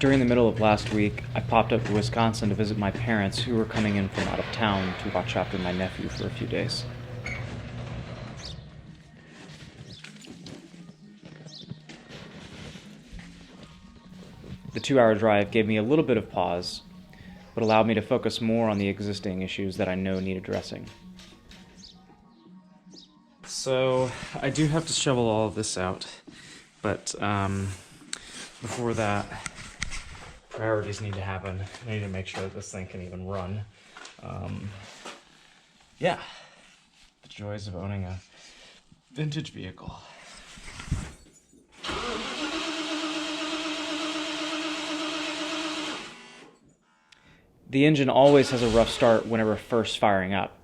During the middle of last week, I popped up to Wisconsin to visit my parents who were coming in from out of town to watch after my nephew for a few days. The 2-hour drive gave me a little bit of pause, but allowed me to focus more on the existing issues that I know need addressing. So, I do have to shovel all of this out, but before that, priorities need to happen. I need to make sure that this thing can even run. Yeah, the joys of owning a vintage vehicle. The engine always has a rough start whenever first firing up.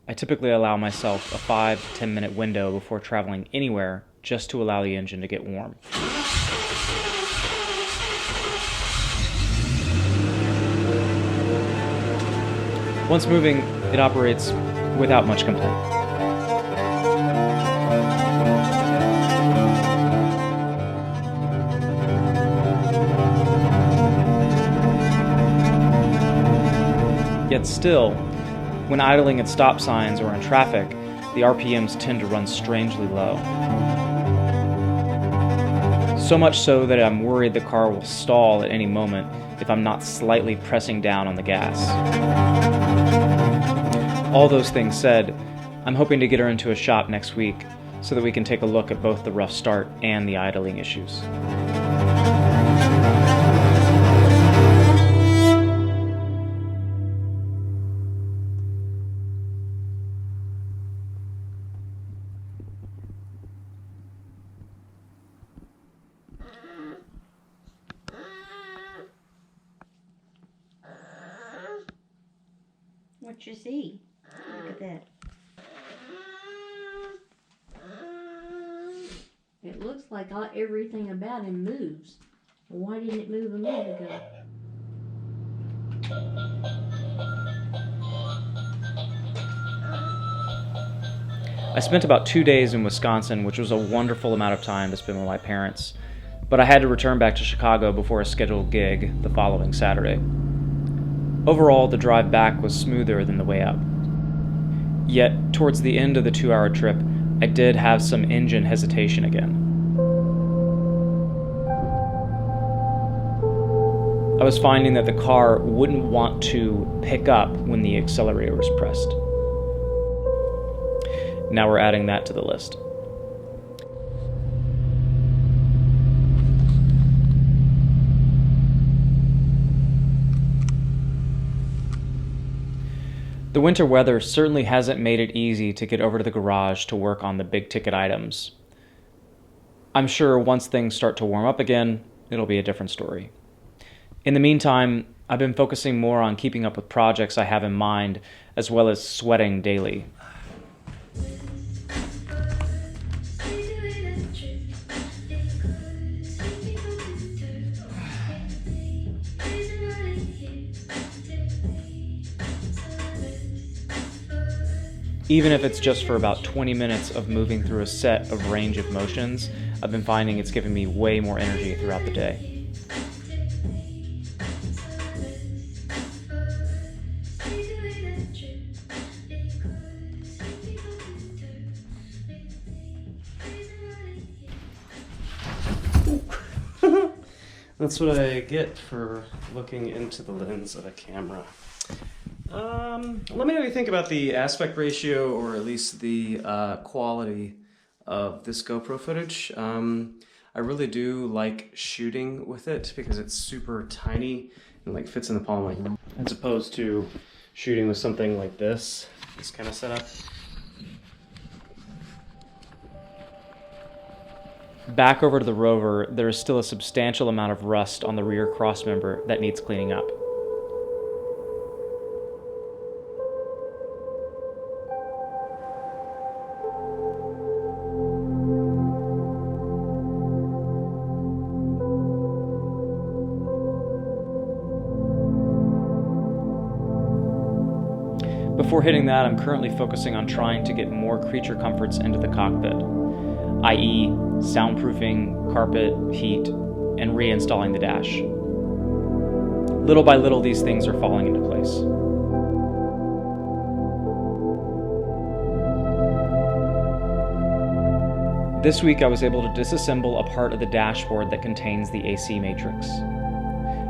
I typically allow myself a 5 to 10 minute window before traveling anywhere just to allow the engine to get warm. Once moving, it operates without much complaint. Yet still, when idling at stop signs or in traffic, the RPMs tend to run strangely low. So much so that I'm worried the car will stall at any moment if I'm not slightly pressing down on the gas. All those things said, I'm hoping to get her into a shop next week so that we can take a look at both the rough start and the idling issues. What you see? Look at that. It looks like everything about him moves. Why didn't it move a minute ago? I spent about 2 days in Wisconsin, which was a wonderful amount of time to spend with my parents, but I had to return back to Chicago before a scheduled gig the following Saturday. Overall, the drive back was smoother than the way up. Yet, towards the end of the 2-hour trip, I did have some engine hesitation again. I was finding that the car wouldn't want to pick up when the accelerator was pressed. Now we're adding that to the list. The winter weather certainly hasn't made it easy to get over to the garage to work on the big ticket items. I'm sure once things start to warm up again, it'll be a different story. In the meantime, I've been focusing more on keeping up with projects I have in mind, as well as sweating daily. Even if it's just for about 20 minutes of moving through a set of range of motions, I've been finding it's given me way more energy throughout the day. That's what I get for looking into the lens of a camera. Let me know what you think about the aspect ratio, or at least the quality of this GoPro footage. I really do like shooting with it because it's super tiny and like fits in the palm, like, as opposed to shooting with something like this kind of setup. Back over to the Rover, there is still a substantial amount of rust on the rear crossmember that needs cleaning up. Before hitting that, I'm currently focusing on trying to get more creature comforts into the cockpit, i.e. soundproofing, carpet, heat, and reinstalling the dash. little by little these things are falling into place. This week I was able to disassemble a part of the dashboard that contains the AC matrix.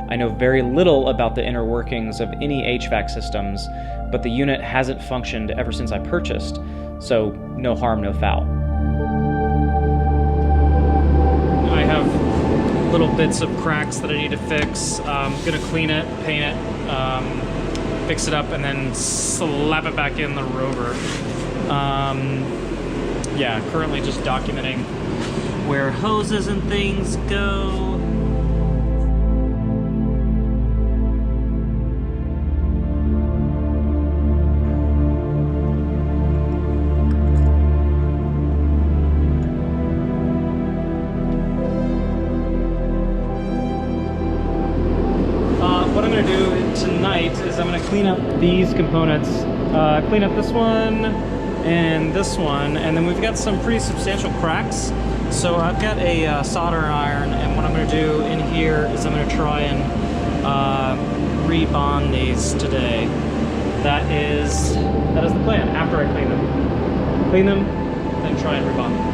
I know very little about the inner workings of any HVAC systems, but the unit hasn't functioned ever since I purchased, so no harm, no foul. I have little bits of cracks that I need to fix. I'm gonna clean it, paint it, fix it up, and then slap it back in the Rover. Yeah, currently just documenting where hoses and things go. What I'm going to do tonight is I'm going to clean up these components, clean up this one and this one, and then we've got some pretty substantial cracks. So I've got a soldering iron, and what I'm going to do in here is I'm going to try and rebond these today. That is the plan. After I clean them, then try and rebond them.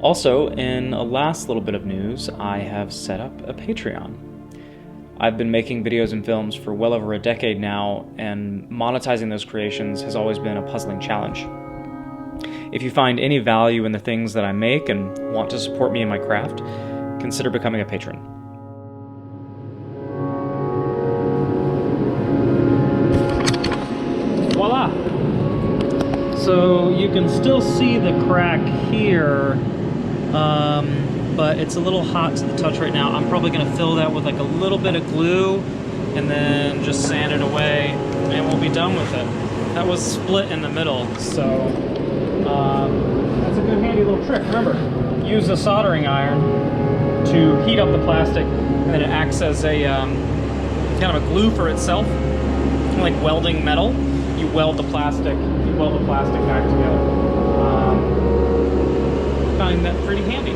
Also, in a last little bit of news, I have set up a Patreon. I've been making videos and films for well over a decade now, and monetizing those creations has always been a puzzling challenge. If you find any value in the things that I make and want to support me in my craft, consider becoming a patron. Voila! So you can still see the crack here, but it's a little hot to the touch right now. I'm probably going to fill that with like a little bit of glue and then just sand it away, and we'll be done with it. That was split in the middle, so that's a good handy little trick. Remember, use a soldering iron to heat up the plastic, and then it acts as a kind of a glue for itself, like welding metal. You weld the plastic back together. Find that pretty handy.